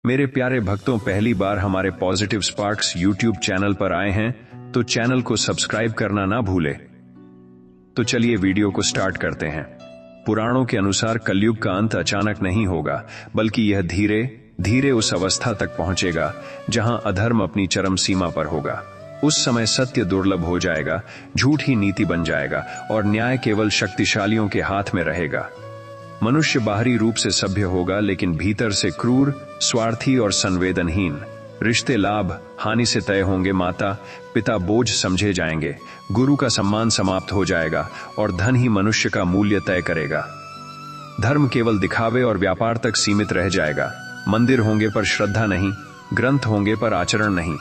मेरे प्यारे भक्तों, पहली बार हमारे पॉजिटिव स्पार्क्स यूट्यूब चैनल पर आए हैं तो चैनल को सब्सक्राइब करना ना भूले। तो चलिए वीडियो को स्टार्ट करते हैं। पुराणों के अनुसार कलयुग का अंत अचानक नहीं होगा, बल्कि यह धीरे धीरे उस अवस्था तक पहुंचेगा जहां अधर्म अपनी चरम सीमा पर होगा। उस समय सत्य दुर्लभ हो जाएगा, झूठ ही नीति बन जाएगा और न्याय केवल शक्तिशालियों के हाथ में रहेगा। मनुष्य बाहरी रूप से सभ्य होगा, लेकिन भीतर से क्रूर, स्वार्थी और संवेदनहीन। रिश्ते लाभ हानि से तय होंगे, माता पिता बोझ समझे जाएंगे, गुरु का सम्मान समाप्त हो जाएगा और धन ही मनुष्य का मूल्य तय करेगा। धर्म केवल दिखावे और व्यापार तक सीमित रह जाएगा। मंदिर होंगे पर श्रद्धा नहीं, ग्रंथ होंगे पर आचरण नहीं।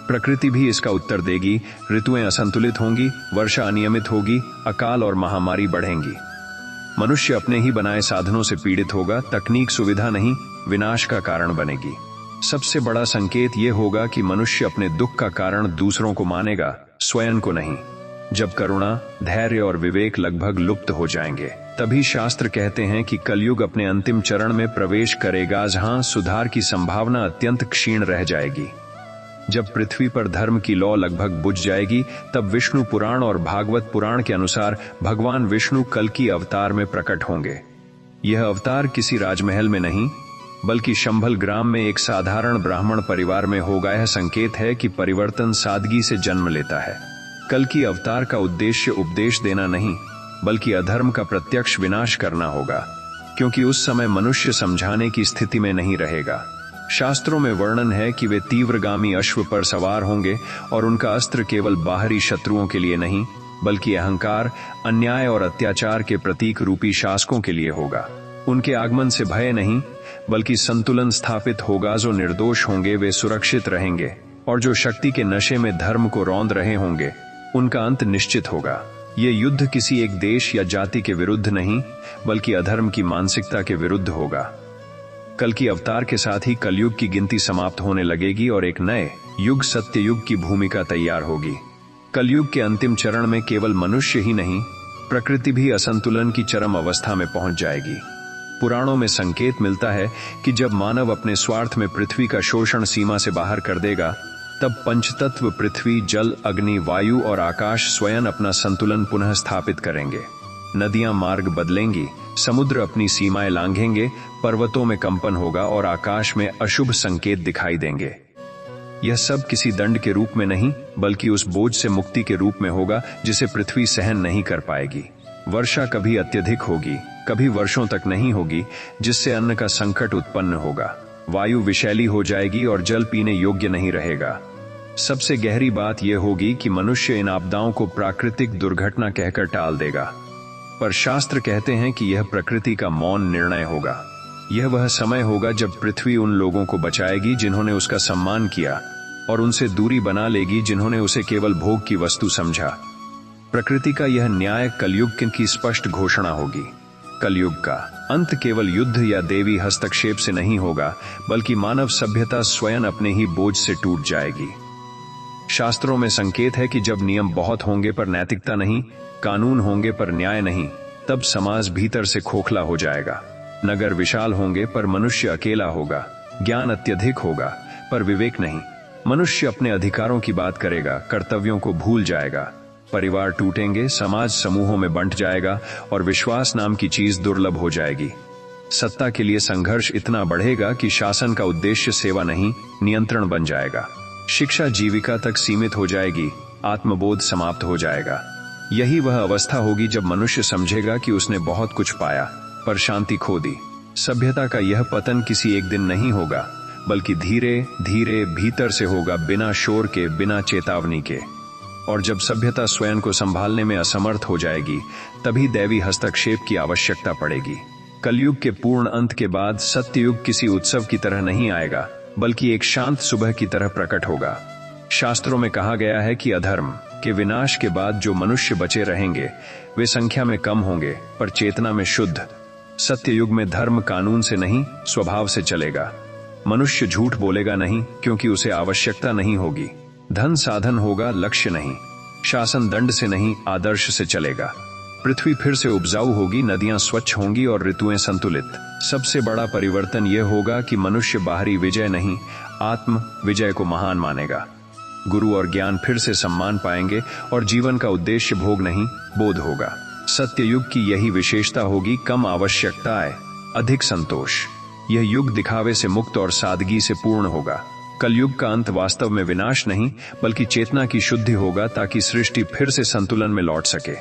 प्रकृति भी इसका उत्तर देगी। ऋतुएं असंतुलित होंगी, वर्षा अनियमित होगी, अकाल और महामारी बढ़ेंगी। मनुष्य अपने ही बनाए साधनों से पीड़ित होगा। तकनीक सुविधा नहीं, विनाश का कारण बनेगी। सबसे बड़ा संकेत यह होगा कि मनुष्य अपने दुख का कारण दूसरों को मानेगा, स्वयं को नहीं। जब करुणा, धैर्य और विवेक लगभग लुप्त हो जाएंगे, तभी शास्त्र कहते हैं कि कलयुग अपने अंतिम चरण में प्रवेश करेगा, जहां सुधार की संभावना अत्यंत क्षीण रह जाएगी। जब पृथ्वी पर धर्म की लौ लगभग बुझ जाएगी, तब विष्णु पुराण और भागवत पुराण के अनुसार भगवान विष्णु कल की अवतार में प्रकट होंगे। यह अवतार किसी राजमहल में नहीं, बल्कि शंभल ग्राम में एक साधारण ब्राह्मण परिवार में होगा। यह संकेत है कि परिवर्तन सादगी से जन्म लेता है। कल की अवतार का उद्देश्य उपदेश देना नहीं, बल्कि अधर्म का प्रत्यक्ष विनाश करना होगा, क्योंकि उस समय मनुष्य समझाने की स्थिति में नहीं रहेगा। शास्त्रों में वर्णन है कि वे तीव्रगामी अश्व पर सवार होंगे और उनका अस्त्र केवल बाहरी शत्रुओं के लिए नहीं, बल्कि अहंकार, अन्याय और अत्याचार के प्रतीक रूपी शासकों के लिए होगा। उनके आगमन से भय नहीं, बल्कि संतुलन स्थापित होगा। जो निर्दोष होंगे वे सुरक्षित रहेंगे, और जो शक्ति के नशे में धर्म को रौंद रहे होंगे, उनका अंत निश्चित होगा। ये युद्ध किसी एक देश या जाति के विरुद्ध नहीं, बल्कि अधर्म की मानसिकता के विरुद्ध होगा। कल की अवतार के साथ ही कलयुग की गिनती समाप्त होने लगेगी और एक नए युग, सत्य युग की भूमिका तैयार होगी। कलयुग के अंतिम चरण में केवल मनुष्य ही नहीं, प्रकृति भी असंतुलन की चरम अवस्था में पहुंच जाएगी। पुराणों में संकेत मिलता है कि जब मानव अपने स्वार्थ में पृथ्वी का शोषण सीमा से बाहर कर देगा, तब पंचतत्व पृथ्वी, जल, अग्नि, वायु और आकाश स्वयं अपना संतुलन पुनः स्थापित करेंगे। नदियां मार्ग बदलेंगी, समुद्र अपनी सीमाएं लांघेंगे, पर्वतों में कंपन होगा और आकाश में अशुभ संकेत दिखाई देंगे। यह सब किसी दंड के रूप में नहीं, बल्कि उस बोझ से मुक्ति के रूप में होगा जिसे पृथ्वी सहन नहीं कर पाएगी। वर्षा कभी अत्यधिक होगी, कभी वर्षों तक नहीं होगी, जिससे अन्न का संकट उत्पन्न होगा। वायु विषैली हो जाएगी और जल पीने योग्य नहीं रहेगा। सबसे गहरी बात यह होगी कि मनुष्य इन आपदाओं को प्राकृतिक दुर्घटना कहकर टाल देगा, पर शास्त्र कहते हैं कि यह प्रकृति का मौन निर्णय होगा। यह वह समय होगा जब पृथ्वी उन लोगों को बचाएगी जिन्होंने उसका सम्मान किया, और उनसे दूरी बना लेगी जिन्होंने उसे केवल भोग की वस्तु समझा। प्रकृति का यह न्याय कलयुग की स्पष्ट घोषणा होगी। कलयुग का अंत केवल युद्ध या देवी हस्तक्षेप से नहीं होगा, बल्कि मानव सभ्यता स्वयं अपने ही बोझ से टूट जाएगी। शास्त्रों में संकेत है कि जब नियम बहुत होंगे पर नैतिकता नहीं, कानून होंगे पर न्याय नहीं, तब समाज भीतर से खोखला हो जाएगा। नगर विशाल होंगे पर मनुष्य अकेला होगा, ज्ञान अत्यधिक होगा पर विवेक नहीं। मनुष्य अपने अधिकारों की बात करेगा, कर्तव्यों को भूल जाएगा। परिवार टूटेंगे, समाज समूहों में बंट जाएगा और विश्वास नाम की चीज दुर्लभ हो जाएगी। सत्ता के लिए संघर्ष इतना बढ़ेगा कि शासन का उद्देश्य सेवा नहीं, नियंत्रण बन जाएगा। शिक्षा जीविका तक सीमित हो जाएगी, आत्मबोध समाप्त हो जाएगा। यही वह अवस्था होगी जब मनुष्य समझेगा कि उसने बहुत कुछ पाया पर शांति खो दी। सभ्यता का यह पतन किसी एक दिन नहीं होगा, बल्कि धीरे धीरे भीतर से होगा, बिना शोर के, बिना चेतावनी के। और जब सभ्यता स्वयं को संभालने में असमर्थ हो जाएगी, तभी दैवी हस्तक्षेप की आवश्यकता पड़ेगी। कलयुग के पूर्ण अंत के बाद सत्ययुग किसी उत्सव की तरह नहीं आएगा, बल्कि एक शांत सुबह की तरह प्रकट होगा। शास्त्रों में कहा गया है कि अधर्म के विनाश के बाद जो मनुष्य बचे रहेंगे, वे संख्या में कम होंगे पर चेतना में शुद्ध। सत्ययुग में धर्म कानून से नहीं, स्वभाव से चलेगा। मनुष्य झूठ बोलेगा नहीं, क्योंकि उसे आवश्यकता नहीं होगी। धन साधन होगा, लक्ष्य नहीं। शासन दंड से नहीं, आदर्श से चलेगा। पृथ्वी फिर से उपजाऊ होगी, नदियां स्वच्छ होंगी और ऋतुएं संतुलित। सबसे बड़ा परिवर्तन यह होगा कि मनुष्य बाहरी विजय नहीं, आत्म विजय को महान मानेगा। गुरु और ज्ञान फिर से सम्मान पाएंगे और जीवन का उद्देश्य भोग नहीं, बोध होगा। सत्ययुग की यही विशेषता होगी, कम आवश्यकताएं, अधिक संतोष। यह युग दिखावे से मुक्त और सादगी से पूर्ण होगा। कलयुग का अंत वास्तव में विनाश नहीं, बल्कि चेतना की शुद्धि होगा, ताकि सृष्टि फिर से संतुलन में लौट सके।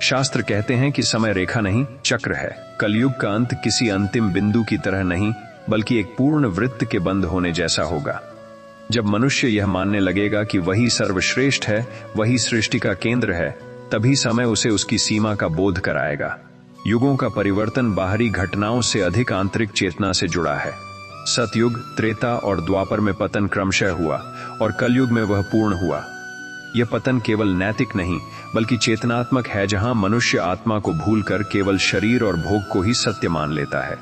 शास्त्र कहते हैं कि समय रेखा नहीं, चक्र है। कलयुग का अंत किसी अंतिम बिंदु की तरह नहीं, बल्कि एक पूर्ण वृत्त के बंद होने जैसा होगा। जब मनुष्य यह मानने लगेगा कि वही सर्वश्रेष्ठ है, वही सृष्टि का केंद्र है, तभी समय उसे उसकी सीमा का बोध कराएगा। युगों का परिवर्तन बाहरी घटनाओं से अधिक आंतरिक चेतना से जुड़ा है। सतयुग, त्रेता और द्वापर में पतन क्रमशः हुआ और कलयुग में वह पूर्ण हुआ। यह पतन केवल नैतिक नहीं, बल्कि चेतनात्मक है, जहां मनुष्य आत्मा को भूलकर केवल शरीर और भोग को ही सत्य मान लेता है।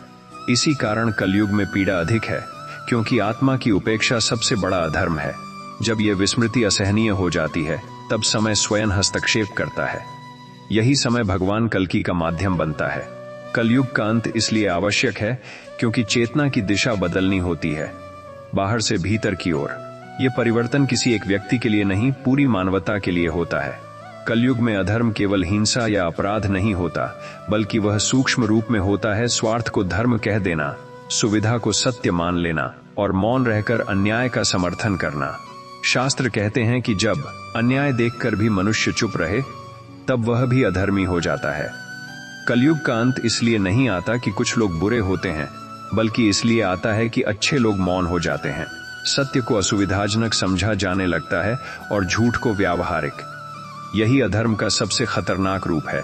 इसी कारण कलयुग में पीड़ा अधिक है, क्योंकि आत्मा की उपेक्षा सबसे बड़ा अधर्म है। जब यह विस्मृति असहनीय हो जाती है, तब समय स्वयं हस्तक्षेप करता है। यही समय भगवान कल्कि का माध्यम बनता है। कलयुग का अंत इसलिए आवश्यक है क्योंकि चेतना की दिशा बदलनी होती है, बाहर से भीतर की ओर। यह परिवर्तन किसी एक व्यक्ति के लिए नहीं, पूरी मानवता के लिए होता है। कलयुग में अधर्म केवल हिंसा या अपराध नहीं होता, बल्कि वह सूक्ष्म रूप में होता है। स्वार्थ को धर्म कह देना, सुविधा को सत्य मान लेना और मौन रहकर अन्याय का समर्थन करना। शास्त्र कहते हैं कि जब अन्याय देखकर भी मनुष्य चुप रहे, तब वह भी अधर्मी हो जाता है। कलयुग का अंत इसलिए नहीं आता कि कुछ लोग बुरे होते हैं, बल्कि इसलिए आता है कि अच्छे लोग मौन हो जाते हैं। सत्य को असुविधाजनक समझा जाने लगता है और झूठ को व्यावहारिक। यही अधर्म का सबसे खतरनाक रूप है।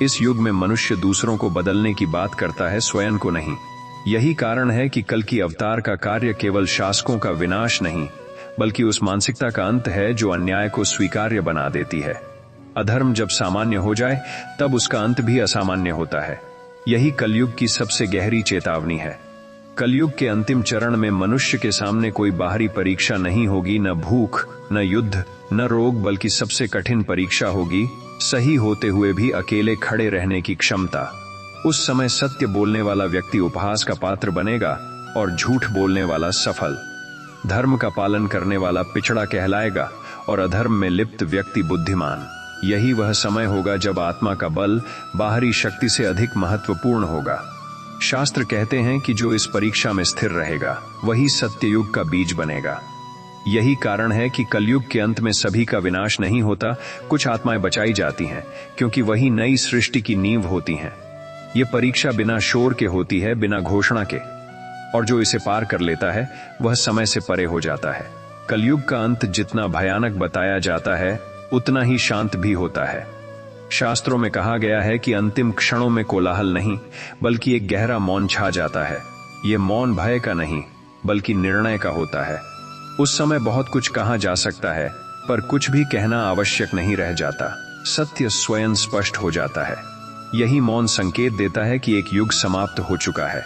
इस युग में मनुष्य दूसरों को बदलने की बात करता है, स्वयं को नहीं। यही कारण है कि कल्कि अवतार का कार्य केवल शासकों का विनाश नहीं, बल्कि उस मानसिकता का अंत है जो अन्याय को स्वीकार्य बना देती है। अधर्म जब सामान्य हो जाए, तब उसका अंत भी असामान्य होता है। यही कलयुग की सबसे गहरी चेतावनी है। कलयुग के अंतिम चरण में मनुष्य के सामने कोई बाहरी परीक्षा नहीं होगी, न भूख, न युद्ध, न रोग, बल्कि सबसे कठिन परीक्षा होगी सही होते हुए भी अकेले खड़े रहने की क्षमता। उस समय सत्य बोलने वाला व्यक्ति उपहास का पात्र बनेगा और झूठ बोलने वाला सफल। धर्म का पालन करने वाला पिछड़ा कहलाएगा और अधर्म में लिप्त व्यक्ति बुद्धिमान। यही वह समय होगा जब आत्मा का बल बाहरी शक्ति से अधिक महत्वपूर्ण होगा। शास्त्र कहते हैं कि जो इस परीक्षा में स्थिर रहेगा, वही सत्ययुग का बीज बनेगा। यही कारण है कि कलयुग के अंत में सभी का विनाश नहीं होता, कुछ आत्माएं बचाई जाती हैं, क्योंकि वही नई सृष्टि की नींव होती हैं। ये परीक्षा बिना शोर के होती है, बिना घोषणा के, और जो इसे पार कर लेता है वह समय से परे हो जाता है। कलयुग का अंत जितना भयानक बताया जाता है, उतना ही शांत भी होता है। शास्त्रों में कहा गया है कि अंतिम क्षणों में कोलाहल नहीं, बल्कि एक गहरा मौन छा जाता है। ये मौन भय का नहीं, बल्कि निर्णय का होता है। उस समय बहुत कुछ कहा जा सकता है, पर कुछ भी कहना आवश्यक नहीं रह जाता। सत्य स्वयं स्पष्ट हो जाता है। यही मौन संकेत देता है कि एक युग समाप्त हो चुका है।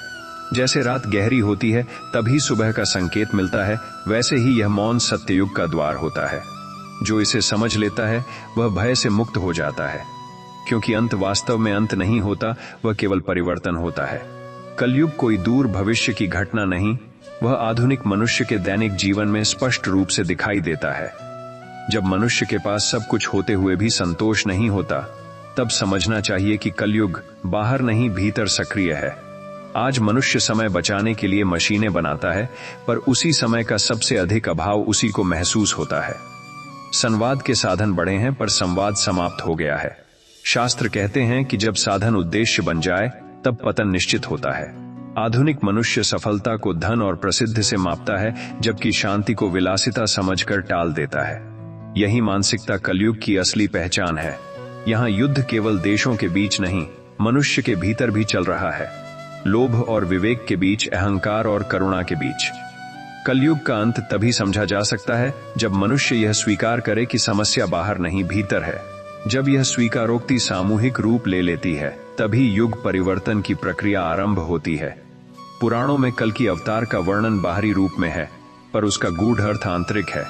जैसे रात गहरी होती है तभी सुबह का संकेत मिलता है, वैसे ही यह मौन सत्ययुग का द्वार होता है। जो इसे समझ लेता है वह भय से मुक्त हो जाता है, क्योंकि अंत वास्तव में अंत नहीं होता, वह केवल परिवर्तन होता है। कलयुग कोई दूर भविष्य की घटना नहीं, वह आधुनिक मनुष्य के दैनिक जीवन में स्पष्ट रूप से दिखाई देता है। जब मनुष्य के पास सब कुछ होते हुए भी संतोष नहीं होता, तब समझना चाहिए कि कलयुग बाहर नहीं, भीतर सक्रिय है। आज मनुष्य समय बचाने के लिए मशीनें बनाता है, पर उसी समय का सबसे अधिक अभाव उसी को महसूस होता है। संवाद के साधन बढ़े हैं, पर संवाद समाप्त हो गया है। शास्त्र कहते हैं कि जब साधन उद्देश्य बन जाए, तब पतन निश्चित होता है। आधुनिक मनुष्य सफलता को धन और प्रसिद्ध से मापता है, जबकि शांति को विलासिता समझकर टाल देता है। यही मानसिकता कलयुग की असली पहचान है। यहाँ युद्ध केवल देशों के बीच नहीं, मनुष्य के भीतर भी चल रहा है। लोभ और विवेक के बीच, अहंकार और करुणा के बीच। कलयुग का अंत तभी समझा जा सकता है जब मनुष्य यह स्वीकार करे कि समस्या बाहर नहीं, भीतर है। जब यह स्वीकारोक्ति सामूहिक रूप ले लेती है, तभी युग परिवर्तन की प्रक्रिया आरंभ होती है। पुराणों में कल्कि अवतार का वर्णन बाहरी रूप में है, पर उसका गूढ़ अर्थ आंतरिक है।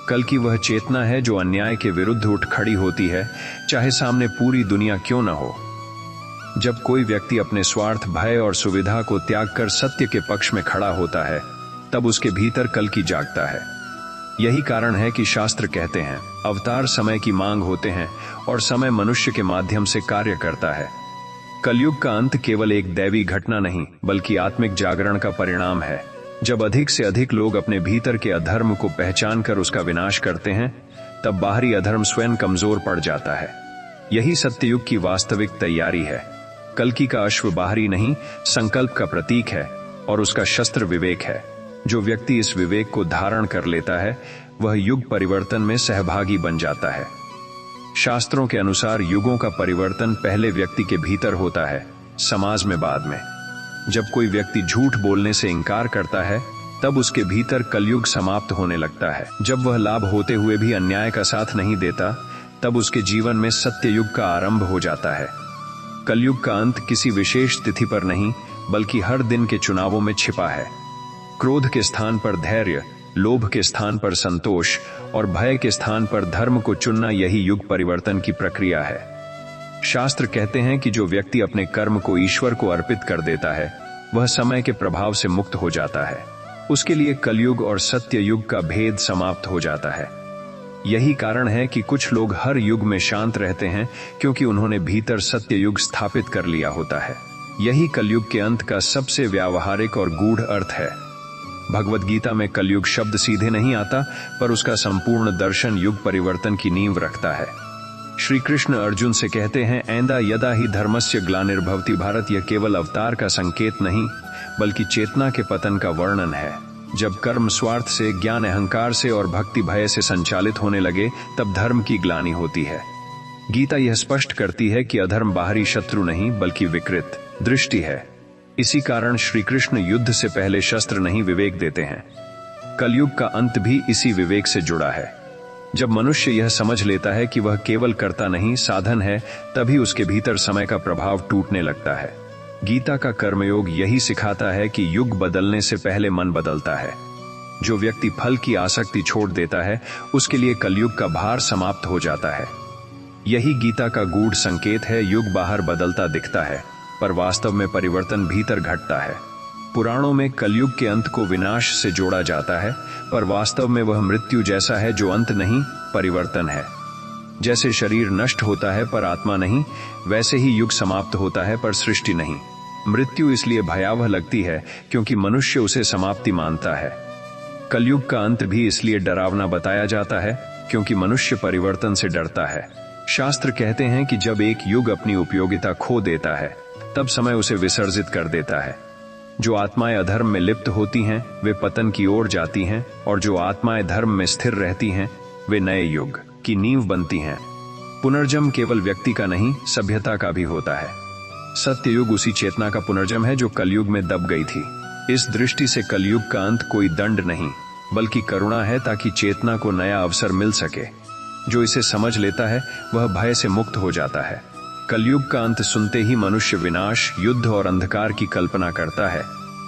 कल की वह चेतना है जो अन्याय के विरुद्ध उठ खड़ी होती है, चाहे सामने पूरी दुनिया क्यों न हो। जब कोई व्यक्ति अपने स्वार्थ, भय और सुविधा को त्याग कर सत्य के पक्ष में खड़ा होता है, तब उसके भीतर कल की जागता है। यही कारण है कि शास्त्र कहते हैं, अवतार समय की मांग होते हैं और समय मनुष्य के माध्यम से कार्य करता है। कलयुग का अंत केवल एक दैवी घटना नहीं, बल्कि आत्मिक जागरण का परिणाम है। जब अधिक से अधिक लोग अपने भीतर के अधर्म को पहचान कर उसका विनाश करते हैं, तब बाहरी अधर्म स्वयं कमजोर पड़ जाता है। यही सत्ययुग की वास्तविक तैयारी है। कल्कि का अश्व बाहरी नहीं, संकल्प का प्रतीक है और उसका शस्त्र विवेक है। जो व्यक्ति इस विवेक को धारण कर लेता है, वह युग परिवर्तन में सहभागी बन जाता है। शास्त्रों के अनुसार युगों का परिवर्तन पहले व्यक्ति के भीतर होता है, समाज में बाद में। जब कोई व्यक्ति झूठ बोलने से इंकार करता है, तब उसके भीतर कलयुग समाप्त होने लगता है। जब वह लाभ होते हुए भी अन्याय का साथ नहीं देता, तब उसके जीवन में सत्य युग का आरंभ हो जाता है। कलयुग का अंत किसी विशेष तिथि पर नहीं, बल्कि हर दिन के चुनावों में छिपा है। क्रोध के स्थान पर धैर्य, लोभ के स्थान पर संतोष और भय के स्थान पर धर्म को चुनना, यही युग परिवर्तन की प्रक्रिया है। शास्त्र कहते हैं कि जो व्यक्ति अपने कर्म को ईश्वर को अर्पित कर देता है, वह समय के प्रभाव से मुक्त हो जाता है। उसके लिए कलयुग और सत्य युग का भेद समाप्त हो जाता है। यही कारण है कि कुछ लोग हर युग में शांत रहते हैं, क्योंकि उन्होंने भीतर सत्य युग स्थापित कर लिया होता है। यही कलयुग के अंत का सबसे व्यावहारिक और गूढ़ अर्थ है। भगवद गीता में कलयुग शब्द सीधे नहीं आता, पर उसका संपूर्ण दर्शन युग परिवर्तन की नींव रखता है। श्री कृष्ण अर्जुन से कहते हैं, ऐंदा यदा ही धर्मस्य ग्लानिर्भवति भारत, यह केवल अवतार का संकेत नहीं, बल्कि चेतना के पतन का वर्णन है। जब कर्म स्वार्थ से, ज्ञान अहंकार से और भक्ति भय से संचालित होने लगे, तब धर्म की ग्लानि होती है। गीता यह स्पष्ट करती है कि अधर्म बाहरी शत्रु नहीं, बल्कि विकृत दृष्टि है। इसी कारण श्री कृष्ण युद्ध से पहले शस्त्र नहीं, विवेक देते हैं। कलयुग का अंत भी इसी विवेक से जुड़ा है। जब मनुष्य यह समझ लेता है कि वह केवल कर्ता नहीं, साधन है, तभी उसके भीतर समय का प्रभाव टूटने लगता है। गीता का कर्मयोग यही सिखाता है कि युग बदलने से पहले मन बदलता है। जो व्यक्ति फल की आसक्ति छोड़ देता है, उसके लिए कलयुग का भार समाप्त हो जाता है। यही गीता का गूढ़ संकेत है। युग बाहर बदलता दिखता है, पर वास्तव में परिवर्तन भीतर घटता है। पुराणों में कलयुग के अंत को विनाश से जोड़ा जाता है, पर वास्तव में वह मृत्यु जैसा है, जो अंत नहीं, परिवर्तन है। जैसे शरीर नष्ट होता है पर आत्मा नहीं, वैसे ही युग समाप्त होता है पर सृष्टि नहीं। मृत्यु इसलिए भयावह लगती है क्योंकि मनुष्य उसे समाप्ति मानता है। कलयुग का अंत भी इसलिए डरावना बताया जाता है क्योंकि मनुष्य परिवर्तन से डरता है। शास्त्र कहते हैं कि जब एक युग अपनी उपयोगिता खो देता है, तब समय उसे विसर्जित कर देता है। जो आत्माएं अधर्म में लिप्त होती हैं, वे पतन की ओर जाती हैं, और जो आत्माएं धर्म में स्थिर रहती हैं, वे नए युग की नींव बनती हैं। पुनर्जन्म केवल व्यक्ति का नहीं, सभ्यता का भी होता है। सत्ययुग उसी चेतना का पुनर्जन्म है जो कलयुग में दब गई थी। इस दृष्टि से कलयुग का अंत कोई दंड नहीं, बल्कि करुणा है, ताकि चेतना को नया अवसर मिल सके। जो इसे समझ लेता है, वह भय से मुक्त हो जाता है। कलयुग का अंत सुनते ही मनुष्य विनाश, युद्ध और अंधकार की कल्पना करता है,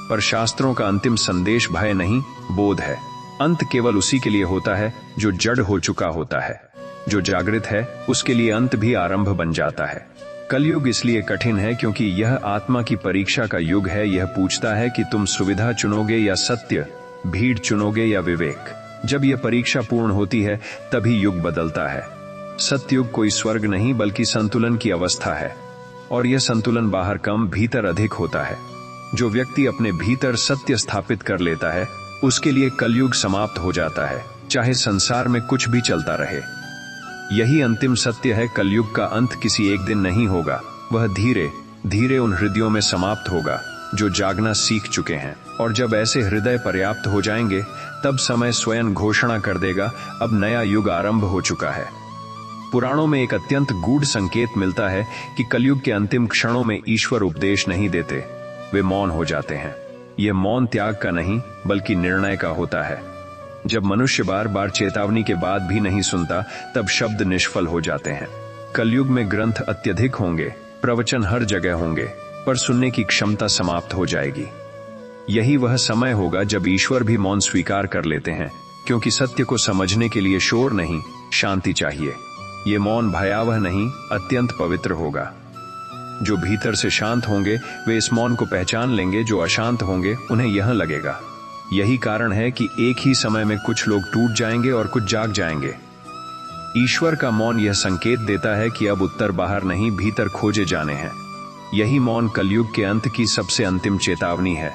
पर शास्त्रों का अंतिम संदेश भय नहीं, बोध है। अंत केवल उसी के लिए होता है जो जड़ हो चुका होता है। जो जागृत है, उसके लिए अंत भी आरंभ बन जाता है। कलयुग इसलिए कठिन है क्योंकि यह आत्मा की परीक्षा का युग है। यह पूछता है कि तुम सुविधा चुनोगे या सत्य, भीड़ चुनोगे या विवेक। जब यह परीक्षा पूर्ण होती है, तभी युग बदलता है। सत्ययुग कोई स्वर्ग नहीं, बल्कि संतुलन की अवस्था है, और यह संतुलन बाहर कम, भीतर अधिक होता है। जो व्यक्ति अपने भीतर सत्य स्थापित कर लेता है, उसके लिए कलयुग समाप्त हो जाता है, चाहे संसार में कुछ भी चलता रहे। यही अंतिम सत्य है। कलयुग का अंत किसी एक दिन नहीं होगा, वह धीरे धीरे उन हृदयों में समाप्त होगा जो जागना सीख चुके हैं। और जब ऐसे हृदय पर्याप्त हो जाएंगे, तब समय स्वयं घोषणा कर देगा, अब नया युग आरंभ हो चुका है। पुराणों में एक अत्यंत गूढ़ संकेत मिलता है कि कलयुग के अंतिम क्षणों में ईश्वर उपदेश नहीं देते, वे मौन हो जाते हैं। यह मौन त्याग का नहीं, बल्कि निर्णय का होता है। जब मनुष्य बार बार चेतावनी के बाद भी नहीं सुनता, तब शब्द निष्फल हो जाते हैं। कलयुग में ग्रंथ अत्यधिक होंगे, प्रवचन हर जगह होंगे, पर सुनने की क्षमता समाप्त हो जाएगी। यही वह समय होगा जब ईश्वर भी मौन स्वीकार कर लेते हैं, क्योंकि सत्य को समझने के लिए शोर नहीं, शांति चाहिए। ये मौन भयावह नहीं, अत्यंत पवित्र होगा। जो भीतर से शांत होंगे वे इस मौन को पहचान लेंगे, जो अशांत होंगे उन्हें यह लगेगा। यही कारण है कि एक ही समय में कुछ लोग टूट जाएंगे और कुछ जाग जाएंगे। ईश्वर का मौन यह संकेत देता है कि अब उत्तर बाहर नहीं, भीतर खोजे जाने हैं। यही मौन कलयुग के अंत की सबसे अंतिम चेतावनी है।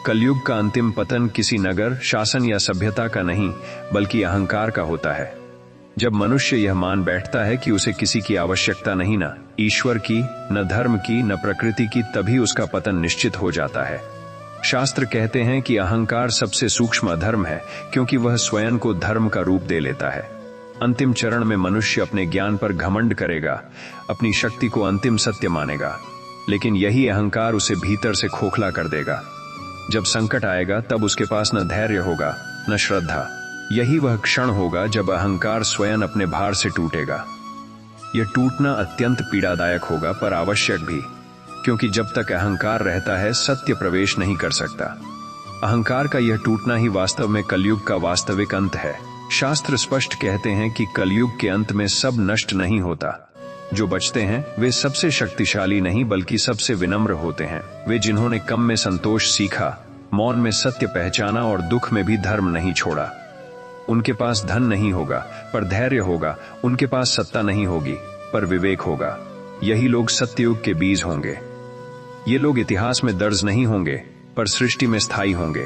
कलयुग का अंतिम पतन किसी नगर, शासन या सभ्यता का नहीं, बल्कि अहंकार का होता है। जब मनुष्य यह मान बैठता है कि उसे किसी की आवश्यकता नहीं, न ईश्वर की, न धर्म की, न प्रकृति की, तभी उसका पतन निश्चित हो जाता है। शास्त्र कहते हैं कि अहंकार सबसे सूक्ष्म अधर्म है, क्योंकि वह स्वयं को धर्म का रूप दे लेता है। अंतिम चरण में मनुष्य अपने ज्ञान पर घमंड करेगा, अपनी शक्ति को अंतिम सत्य मानेगा, लेकिन यही अहंकार उसे भीतर से खोखला कर देगा। जब संकट आएगा तब उसके पास न धैर्य होगा, न श्रद्धा। यही वह क्षण होगा जब अहंकार स्वयं अपने भार से टूटेगा। यह टूटना अत्यंत पीड़ादायक होगा, पर आवश्यक भी, क्योंकि जब तक अहंकार रहता है सत्य प्रवेश नहीं कर सकता। अहंकार का यह टूटना ही वास्तव में कलयुग का वास्तविक अंत है। शास्त्र स्पष्ट कहते हैं कि कलयुग के अंत में सब नष्ट नहीं होता। जो बचते हैं वे सबसे शक्तिशाली नहीं, बल्कि सबसे विनम्र होते हैं। वे जिन्होंने कम में संतोष सीखा, मौन में सत्य पहचाना और दुख में भी धर्म नहीं छोड़ा। उनके पास धन नहीं होगा पर धैर्य होगा, उनके पास सत्ता नहीं होगी पर विवेक होगा। यही लोग सत्ययुग के बीज होंगे। ये लोग इतिहास में दर्ज नहीं होंगे पर सृष्टि में स्थायी होंगे,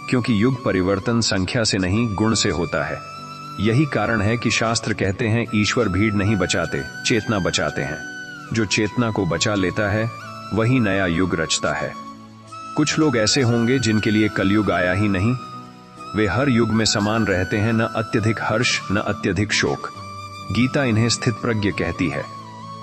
क्योंकि युग परिवर्तन संख्या से नहीं, गुण से होता है। यही कारण है कि शास्त्र कहते हैं ईश्वर भीड़ नहीं बचाते, चेतना बचाते हैं। जो चेतना को बचा लेता है वही नया युग रचता है। कुछ लोग ऐसे होंगे जिनके लिए कलयुग आया ही नहीं। वे हर युग में समान रहते हैं, न अत्यधिक हर्ष न अत्यधिक शोक। गीता इन्हें स्थित प्रज्ञ कहती है।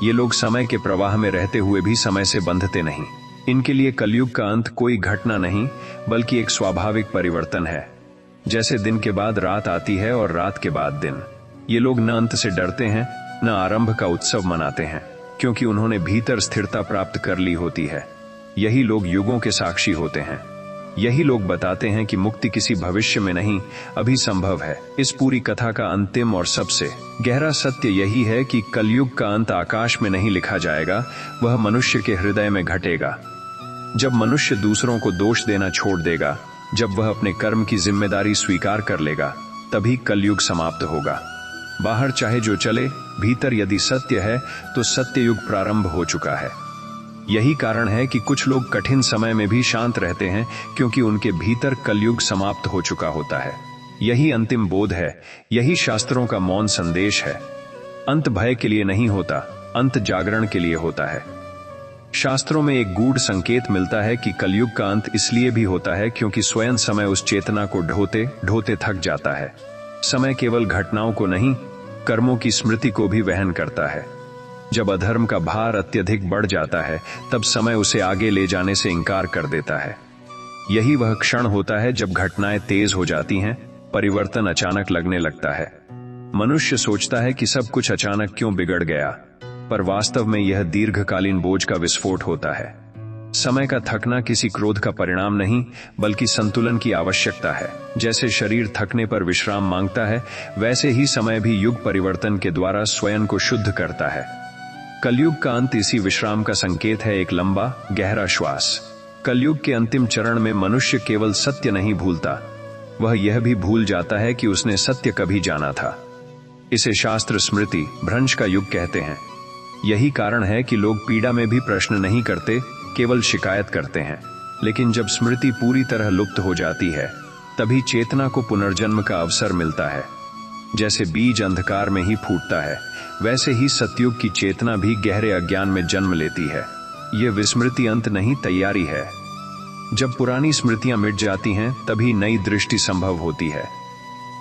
ये लोग समय के प्रवाह में रहते हुए भी समय से बंधते नहीं। इनके लिए कलयुग का अंत कोई घटना नहीं, बल्कि एक स्वाभाविक परिवर्तन है। जैसे दिन के बाद रात आती है और रात के बाद दिन। ये लोग न अंत से डरते हैं, न आरंभ का उत्सव मनाते हैं, क्योंकि उन्होंने भीतर स्थिरता प्राप्त कर ली होती है। यही लोग युगों के साक्षी होते हैं। यही लोग बताते हैं कि मुक्ति किसी भविष्य में नहीं, अभी संभव है। इस पूरी कथा का अंतिम और सबसे गहरा सत्य यही है कि कलयुग का अंत आकाश में नहीं लिखा जाएगा, वह मनुष्य के हृदय में घटेगा। जब मनुष्य दूसरों को दोष देना छोड़ देगा, जब वह अपने कर्म की जिम्मेदारी स्वीकार कर लेगा, तभी कलयुग समाप्त होगा। बाहर चाहे जो चले, भीतर यदि सत्य है तो सत्ययुग प्रारंभ हो चुका है। यही कारण है कि कुछ लोग कठिन समय में भी शांत रहते हैं, क्योंकि उनके भीतर कलयुग समाप्त हो चुका होता है। यही अंतिम बोध है, यही शास्त्रों का मौन संदेश है। अंत भय के लिए नहीं होता, अंत जागरण के लिए होता है। शास्त्रों में एक गूढ़ संकेत मिलता है कि कलयुग का अंत इसलिए भी होता है क्योंकि स्वयं समय उस चेतना को ढोते ढोते थक जाता है। समय केवल घटनाओं को नहीं, कर्मों की स्मृति को भी वहन करता है। जब अधर्म का भार अत्यधिक बढ़ जाता है, तब समय उसे आगे ले जाने से इनकार कर देता है। यही वह क्षण होता है जब घटनाएं तेज हो जाती हैं, परिवर्तन अचानक लगने लगता है। मनुष्य सोचता है कि सब कुछ अचानक क्यों बिगड़ गया, पर वास्तव में यह दीर्घकालीन बोझ का विस्फोट होता है। समय का थकना किसी क्रोध का परिणाम नहीं, बल्कि संतुलन की आवश्यकता है। जैसे शरीर थकने पर विश्राम मांगता है, वैसे ही समय भी युग परिवर्तन के द्वारा स्वयं को शुद्ध करता है। कलयुग का अंत इसी विश्राम का संकेत है, एक लंबा गहरा श्वास। कलयुग के अंतिम चरण में मनुष्य केवल सत्य नहीं भूलता, वह यह भी भूल जाता है कि उसने सत्य कभी जाना था। इसे शास्त्र स्मृति भ्रंश का युग कहते हैं। यही कारण है कि लोग पीड़ा में भी प्रश्न नहीं करते, केवल शिकायत करते हैं। लेकिन जब स्मृति पूरी तरह लुप्त हो जाती है, तभी चेतना को पुनर्जन्म का अवसर मिलता है। जैसे बीज अंधकार में ही फूटता है, वैसे ही सतयुग की चेतना भी गहरे अज्ञान में जन्म लेती है। यह विस्मृति अंत नहीं, तैयारी है। जब पुरानी स्मृतियां मिट जाती हैं, तभी नई दृष्टि संभव होती है।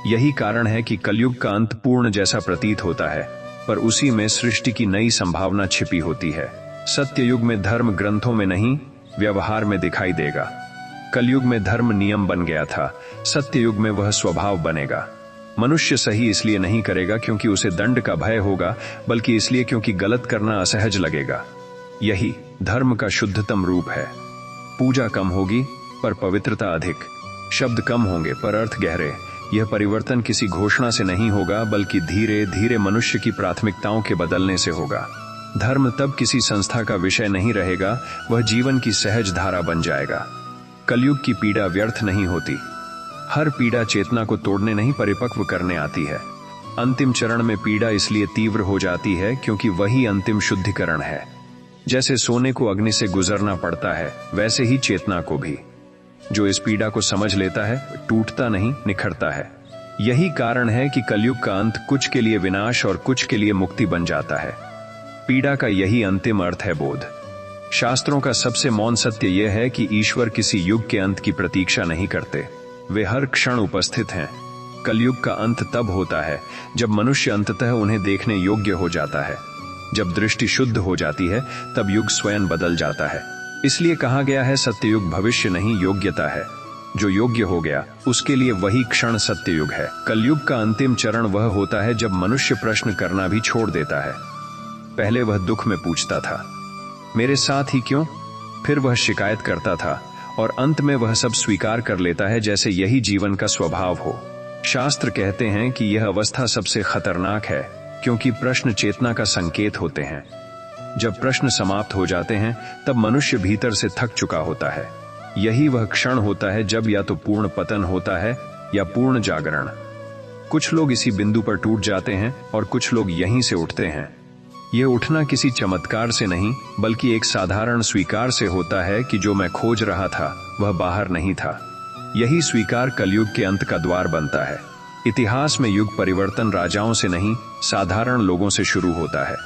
यही कारण है कि कलयुग का अंत पूर्ण जैसा प्रतीत होता है, पर उसी में सृष्टि की नई संभावना छिपी होती है। सत्ययुग में धर्म ग्रंथों में नहीं, व्यवहार में दिखाई देगा। कलयुग में धर्म नियम बन गया था, सत्ययुग में वह स्वभाव बनेगा। मनुष्य सही इसलिए नहीं करेगा क्योंकि उसे दंड का भय होगा, बल्कि इसलिए क्योंकि गलत करना असहज लगेगा। यही धर्म का शुद्धतम रूप है। पूजा कम होगी पर पवित्रता अधिक, शब्द कम होंगे पर अर्थ गहरे, यह परिवर्तन किसी घोषणा से नहीं होगा, बल्कि धीरे धीरे मनुष्य की प्राथमिकताओं के बदलने से होगा। धर्म तब किसी संस्था का विषय नहीं रहेगा, वह जीवन की सहज धारा बन जाएगा। कलयुग की पीड़ा व्यर्थ नहीं होती। हर पीड़ा चेतना को तोड़ने नहीं, परिपक्व करने आती है। अंतिम चरण में पीड़ा इसलिए तीव्र हो जाती है क्योंकि वही अंतिम शुद्धिकरण है। जैसे सोने को अग्नि से गुजरना पड़ता है, वैसे ही चेतना को भी। जो इस पीड़ा को समझ लेता है, टूटता नहीं, निखरता है। यही कारण है कि कलयुग का अंत कुछ के लिए विनाश और कुछ के लिए मुक्ति बन जाता है। पीड़ा का यही अंतिम अर्थ है बोध। शास्त्रों का सबसे मौन सत्य यह है कि ईश्वर किसी युग के अंत की प्रतीक्षा नहीं करते, वे हर क्षण उपस्थित हैं। कलयुग का अंत तब होता है जब मनुष्य अंततः उन्हें देखने योग्य हो जाता है। जब दृष्टि शुद्ध हो जाती है, तब युग स्वयं बदल जाता है। इसलिए कहा गया है, सत्ययुग भविष्य नहीं, योग्यता है। जो योग्य हो गया, उसके लिए वही क्षण सत्ययुग है। कलयुग का अंतिम चरण वह होता है जब मनुष्य प्रश्न करना भी छोड़ देता है। पहले वह दुख में पूछता था, मेरे साथ ही क्यों? फिर वह शिकायत करता था, और अंत में वह सब स्वीकार कर लेता है, जैसे यही जीवन का स्वभाव हो। शास्त्र कहते हैं कि यह अवस्था सबसे खतरनाक है, क्योंकि प्रश्न चेतना का संकेत होते हैं। जब प्रश्न समाप्त हो जाते हैं, तब मनुष्य भीतर से थक चुका होता है। यही वह क्षण होता है जब या तो पूर्ण पतन होता है या पूर्ण जागरण। कुछ लोग इसी बिंदु पर टूट जाते हैं और कुछ लोग यहीं से उठते हैं। यह उठना किसी चमत्कार से नहीं, बल्कि एक साधारण स्वीकार से होता है कि जो मैं खोज रहा था वह बाहर नहीं था। यही स्वीकार कलयुग के अंत का द्वार बनता है। इतिहास में युग परिवर्तन राजाओं से नहीं, साधारण लोगों से शुरू होता है।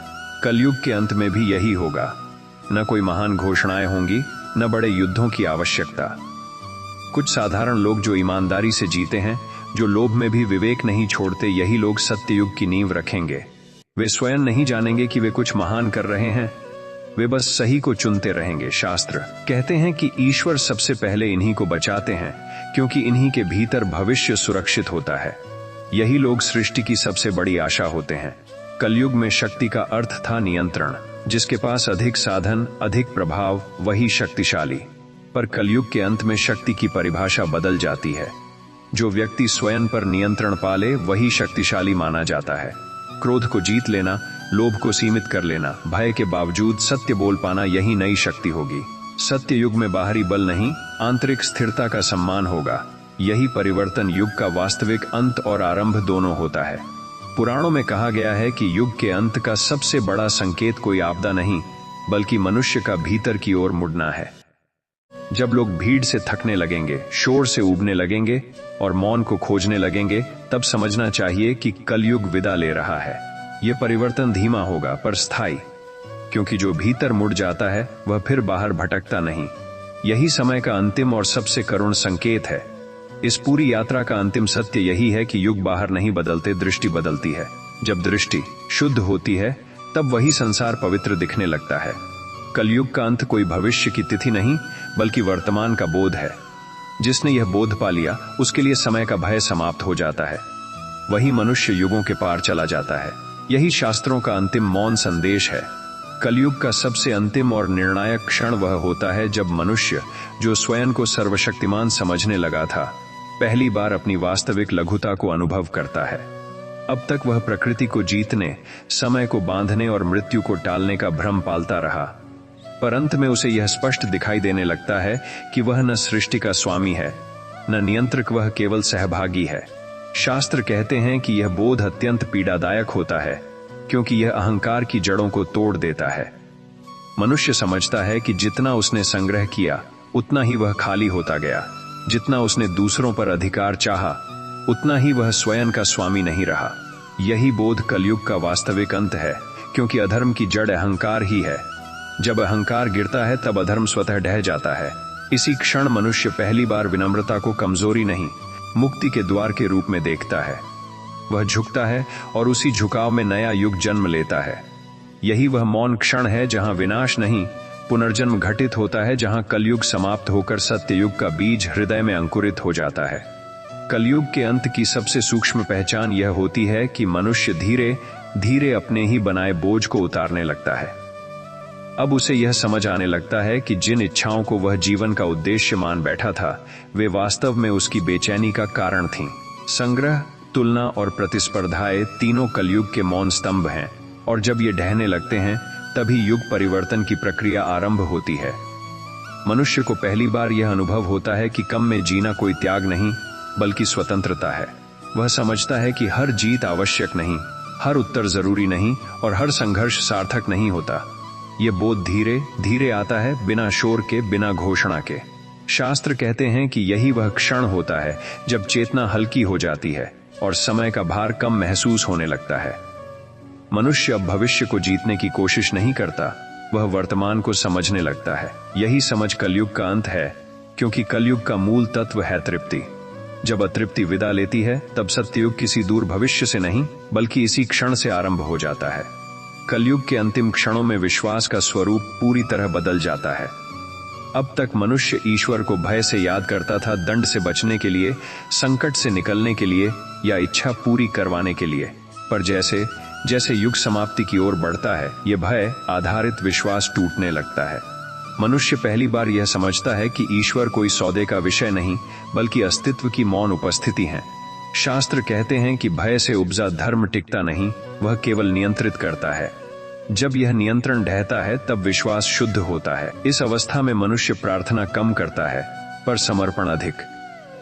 कलयुग के अंत में भी यही होगा। न कोई महान घोषणाएं होंगी, न बड़े युद्धों की आवश्यकता। कुछ साधारण लोग जो ईमानदारी से जीते हैं, जो लोभ में भी विवेक नहीं छोड़ते, यही लोग सत्ययुग की नींव रखेंगे। वे स्वयं नहीं जानेंगे कि वे कुछ महान कर रहे हैं, वे बस सही को चुनते रहेंगे। शास्त्र कहते हैं कि ईश्वर सबसे पहले इन्हीं को बचाते हैं, क्योंकि इन्हीं के भीतर भविष्य सुरक्षित होता है। यही लोग सृष्टि की सबसे बड़ी आशा होते हैं। कलयुग में शक्ति का अर्थ था नियंत्रण। जिसके पास अधिक साधन, अधिक प्रभाव, वही शक्तिशाली। पर कलयुग के अंत में शक्ति की परिभाषा बदल जाती है। जो व्यक्ति स्वयं पर नियंत्रण पाले, वही शक्तिशाली माना जाता है। क्रोध को जीत लेना, लोभ को सीमित कर लेना, भय के बावजूद सत्य बोल पाना, यही नई शक्ति होगी। सत्य युग में बाहरी बल नहीं, आंतरिक स्थिरता का सम्मान होगा। यही परिवर्तन युग का वास्तविक अंत और आरंभ दोनों होता है। पुराणों में कहा गया है कि युग के अंत का सबसे बड़ा संकेत कोई आपदा नहीं, बल्कि मनुष्य का भीतर की ओर मुड़ना है। जब लोग भीड़ से थकने लगेंगे, शोर से ऊबने लगेंगे और मौन को खोजने लगेंगे, तब समझना चाहिए कि कलयुग विदा ले रहा है। यह परिवर्तन धीमा होगा पर स्थायी, क्योंकि जो भीतर मुड़ जाता है वह फिर बाहर भटकता नहीं। यही समय का अंतिम और सबसे करुण संकेत है। इस पूरी यात्रा का अंतिम सत्य यही है कि युग बाहर नहीं बदलते, दृष्टि बदलती है। जब दृष्टि शुद्ध होती है, तब वही संसार पवित्र दिखने लगता है। कलयुग का अंत कोई भविष्य की तिथि नहीं, बल्कि वर्तमान का बोध है। जिसने यह बोध पा लिया, उसके लिए समय का भय समाप्त हो जाता है। वही मनुष्य युगों के पार चला जाता है। यही शास्त्रों का अंतिम मौन संदेश है। कलयुग का सबसे अंतिम और निर्णायक क्षण वह होता है जब मनुष्य, जो स्वयं को सर्वशक्तिमान समझने लगा था, पहली बार अपनी वास्तविक लघुता को अनुभव करता है। अब तक वह प्रकृति को जीतने, समय को बांधने और मृत्यु को टालने का भ्रम पालता रहा, पर अंत में उसे यह स्पष्ट दिखाई देने लगता है कि वह न सृष्टि का स्वामी है, न नियंत्रक, वह केवल सहभागी है। शास्त्र कहते हैं कि यह बोध अत्यंत पीड़ादायक होता है, क्योंकि यह अहंकार की जड़ों को तोड़ देता है। मनुष्य समझता है कि जितना उसने संग्रह किया, उतना ही वह खाली होता गया। जितना उसने दूसरों पर अधिकार चाहा, उतना ही वह स्वयं का स्वामी नहीं रहा। यही बोध कलयुग का वास्तविक अंत है, क्योंकि अधर्म की जड़ अहंकार ही है। जब अहंकार गिरता है, तब अधर्म स्वतः ढह जाता है। इसी क्षण मनुष्य पहली बार विनम्रता को कमजोरी नहीं, मुक्ति के द्वार के रूप में देखता है। वह झुकता है और उसी झुकाव में नया युग जन्म लेता है। यही वह मौन क्षण है जहां विनाश नहीं, पुनर्जन्म घटित होता है, जहां कलयुग समाप्त होकर सत्ययुग का बीज हृदय में अंकुरित हो जाता है। कलयुग के अंत की सबसे सूक्ष्म पहचान यह होती है कि मनुष्य धीरे धीरे अपने ही बनाए बोझ को उतारने लगता है। अब उसे यह समझ आने लगता है कि जिन इच्छाओं को वह जीवन का उद्देश्य मान बैठा था, वे वास्तव में उसकी बेचैनी का कारण थीं। संग्रह, तुलना और प्रतिस्पर्धाएं तीनों कलयुग के मौन स्तंभ हैं, और जब ये ढहने लगते हैं तभी युग परिवर्तन की प्रक्रिया आरंभ होती है। मनुष्य को पहली बार यह अनुभव होता है कि कम में जीना कोई त्याग नहीं बल्कि स्वतंत्रता है। वह समझता है कि हर जीत आवश्यक नहीं, हर उत्तर जरूरी नहीं और हर संघर्ष सार्थक नहीं होता। ये बोध धीरे धीरे आता है, बिना शोर के, बिना घोषणा के। शास्त्र कहते हैं कि यही वह क्षण होता है जब चेतना हल्की हो जाती है और समय का भार कम महसूस होने लगता है। मनुष्य अब भविष्य को जीतने की कोशिश नहीं करता, वह वर्तमान को समझने लगता है। यही समझ कलयुग का अंत है, क्योंकि कलयुग का मूल तत्व है तृप्ति। जब अतृप्ति विदा लेती है तब सत्ययुग किसी दूर भविष्य से नहीं बल्कि इसी क्षण से आरंभ हो जाता है। कलयुग के अंतिम क्षणों में विश्वास का स्वरूप पूरी तरह बदल जाता है। अब तक मनुष्य ईश्वर को भय से याद करता था, दंड से बचने के लिए, संकट से निकलने के लिए या इच्छा पूरी करवाने के लिए। पर जैसे जैसे युग समाप्ति की ओर बढ़ता है, यह भय आधारित विश्वास टूटने लगता है। मनुष्य पहली बार यह समझता है कि ईश्वर कोई सौदे का विषय नहीं बल्कि अस्तित्व की मौन उपस्थिति है। शास्त्र कहते हैं कि भय से उपजा धर्म टिकता नहीं, वह केवल नियंत्रित करता है। जब यह नियंत्रण ढहता है तब विश्वास शुद्ध होता है। इस अवस्था में मनुष्य प्रार्थना कम करता है पर समर्पण अधिक।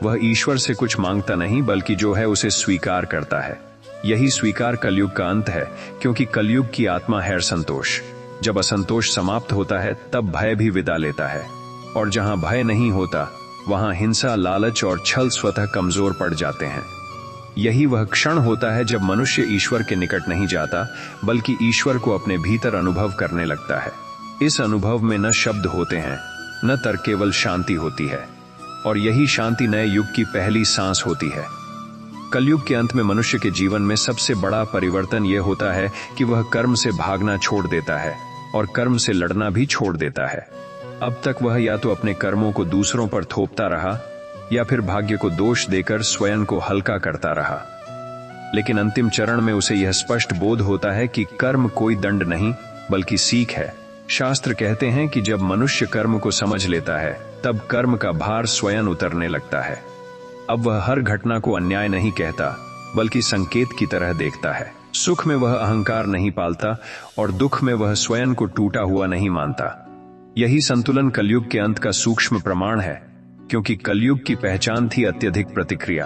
वह ईश्वर से कुछ मांगता नहीं बल्कि जो है उसे स्वीकार करता है। यही स्वीकार कलयुग का अंत है, क्योंकि कलयुग की आत्मा है संतोष। जब असंतोष समाप्त होता है तब भय भी विदा लेता है, और जहां भय नहीं होता वहां हिंसा, लालच और छल स्वतः कमजोर पड़ जाते हैं। यही वह क्षण होता है जब मनुष्य ईश्वर के निकट नहीं जाता बल्कि ईश्वर को अपने भीतर अनुभव करने लगता है। इस अनुभव में न शब्द होते हैं न तर्क, केवल शांति होती है, और यही शांति नए युग की पहली सांस होती है। कलयुग के अंत में मनुष्य के जीवन में सबसे बड़ा परिवर्तन यह होता है कि वह कर्म से भागना छोड़ देता है और कर्म से लड़ना भी छोड़ देता है। अब तक वह या तो अपने कर्मों को दूसरों पर थोपता रहा या फिर भाग्य को दोष देकर स्वयं को हल्का करता रहा। लेकिन अंतिम चरण में उसे यह स्पष्ट बोध होता है कि कर्म कोई दंड नहीं बल्कि सीख है। शास्त्र कहते हैं कि जब मनुष्य कर्म को समझ लेता है तब कर्म का भार स्वयं उतरने लगता है। अब वह हर घटना को अन्याय नहीं कहता बल्कि संकेत की तरह देखता है। सुख में वह अहंकार नहीं पालता और दुख में वह स्वयं को टूटा हुआ नहीं मानता। यही संतुलन कलयुग के अंत का सूक्ष्म प्रमाण है, क्योंकि कलयुग की पहचान थी अत्यधिक प्रतिक्रिया,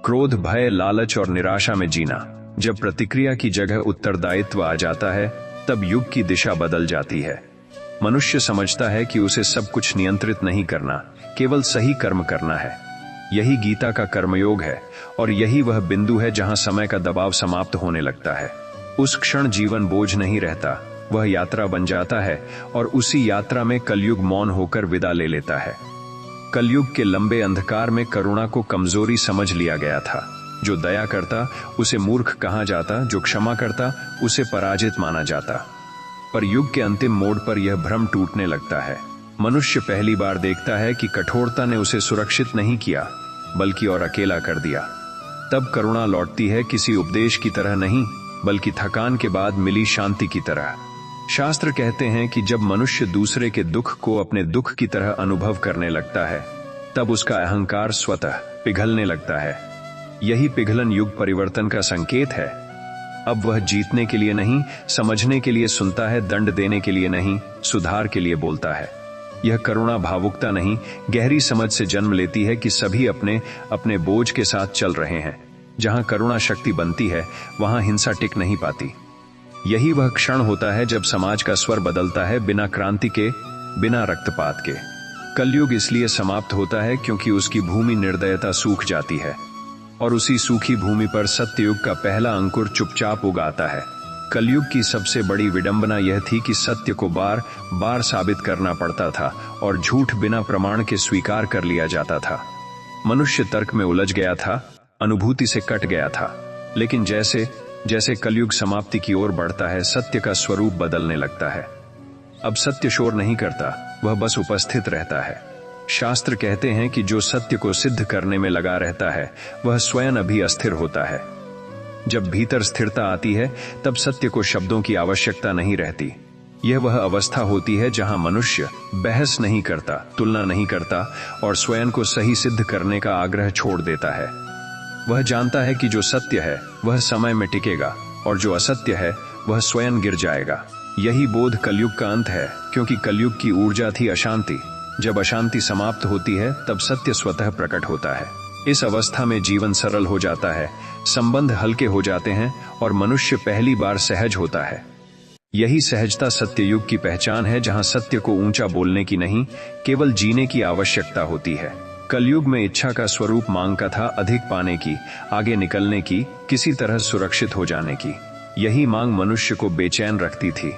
क्रोध, भय, लालच और निराशा में जीना। जब प्रतिक्रिया की जगह उत्तरदायित्व आ जाता है तब युग की दिशा बदल जाती है। मनुष्य समझता है कि उसे सब कुछ नियंत्रित नहीं करना, केवल सही कर्म करना है। यही गीता का कर्मयोग है, और यही वह बिंदु है जहां समय का दबाव समाप्त होने लगता है। उस क्षण जीवन बोझ नहीं रहता, वह यात्रा बन जाता है, और उसी यात्रा में कलयुग मौन होकर विदा ले लेता है। कलयुग के लंबे अंधकार में करुणा को कमजोरी समझ लिया गया था। जो दया करता उसे मूर्ख कहा जाता, जो क्षमा करता उसे पराजित माना जाता। पर युग के अंतिम मोड़ पर यह भ्रम टूटने लगता है। मनुष्य पहली बार देखता है कि कठोरता ने उसे सुरक्षित नहीं किया बल्कि और अकेला कर दिया। तब करुणा लौटती है, किसी उपदेश की तरह नहीं बल्कि थकान के बाद मिली शांति की तरह। शास्त्र कहते हैं कि जब मनुष्य दूसरे के दुख को अपने दुख की तरह अनुभव करने लगता है तब उसका अहंकार स्वतः पिघलने लगता है। यही पिघलन युग परिवर्तन का संकेत है। अब वह जीतने के लिए नहीं, समझने के लिए सुनता है, दंड देने के लिए नहीं, सुधार के लिए बोलता है। यह करुणा भावुकता नहीं, गहरी समझ से जन्म लेती है कि सभी अपने अपने बोझ के साथ चल रहे हैं। जहां करुणा शक्ति बनती है वहां हिंसा टिक नहीं पाती। यही वह क्षण होता है जब समाज का स्वर बदलता है, बिना क्रांति के, बिना रक्तपात के। कलयुग इसलिए समाप्त होता है क्योंकि उसकी भूमि निर्दयता सूख जाती है, और उसी सूखी भूमि पर सत्ययुग का पहला अंकुर चुपचाप उगाता है। कलयुग की सबसे बड़ी विडंबना यह थी कि सत्य को बार बार साबित करना पड़ता था और झूठ बिना प्रमाण के स्वीकार कर लिया जाता था। मनुष्य तर्क में उलझ गया था, अनुभूति से कट गया था। लेकिन जैसे जैसे कलयुग समाप्ति की ओर बढ़ता है, सत्य का स्वरूप बदलने लगता है। अब सत्य शोर नहीं करता, वह बस उपस्थित रहता है। शास्त्र कहते हैं कि जो सत्य को सिद्ध करने में लगा रहता है वह स्वयं अभी अस्थिर होता है। जब भीतर स्थिरता आती है तब सत्य को शब्दों की आवश्यकता नहीं रहती। यह वह अवस्था होती है जहां मनुष्य बहस नहीं करता, तुलना नहीं करता और स्वयं को सही सिद्ध करने का आग्रह छोड़ देता है। वह जानता है कि जो सत्य है वह समय में टिकेगा और जो असत्य है वह स्वयं गिर जाएगा। यही बोध कलयुग का अंत है, क्योंकि कलयुग की ऊर्जा थी अशांति। जब अशांति समाप्त होती है तब सत्य स्वतः प्रकट होता है। इस अवस्था में जीवन सरल हो जाता है, संबंध हल्के हो जाते हैं और मनुष्य पहली बार सहज होता है। यही सहजता सत्ययुग की पहचान है, जहां सत्य को ऊंचा बोलने की नहीं, केवल जीने की आवश्यकता होती है। कलयुग में इच्छा का स्वरूप मांग का था, अधिक पाने की, आगे निकलने की, किसी तरह सुरक्षित हो जाने की। यही मांग मनुष्य को बेचैन रखती थी।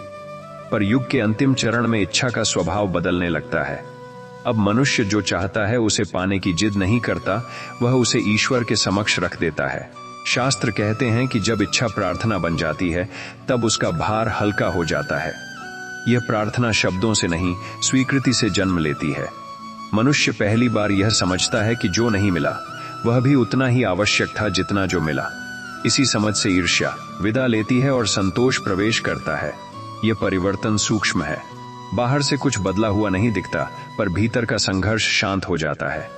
पर युग के अंतिम चरण में इच्छा का स्वभाव बदलने लगता है। अब मनुष्य जो चाहता है उसे पाने की जिद नहीं करता, वह उसे ईश्वर के समक्ष रख देता है। शास्त्र कहते हैं कि जब इच्छा प्रार्थना बन जाती है तब उसका भार हल्का हो जाता है। यह प्रार्थना शब्दों से नहीं, स्वीकृति से जन्म लेती है। मनुष्य पहली बार यह समझता है कि जो नहीं मिला वह भी उतना ही आवश्यक था जितना जो मिला। इसी समझ से ईर्ष्या विदा लेती है और संतोष प्रवेश करता है। यह परिवर्तन सूक्ष्म है, बाहर से कुछ बदला हुआ नहीं दिखता, पर भीतर का संघर्ष शांत हो जाता है।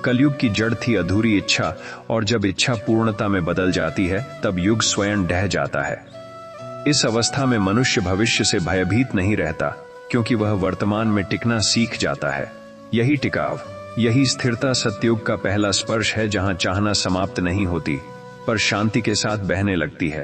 कलयुग की जड़ थी अधूरी इच्छा, और जब इच्छा पूर्णता में बदल जाती है तब युग स्वयं ढह जाता है। इस अवस्था में मनुष्य भविष्य से भयभीत नहीं रहता, क्योंकि वह वर्तमान में टिकना सीख जाता है। यही टिकाव, यही स्थिरता सतयुग का पहला स्पर्श है, जहां चाहना समाप्त नहीं होती पर शांति के साथ बहने लगती है।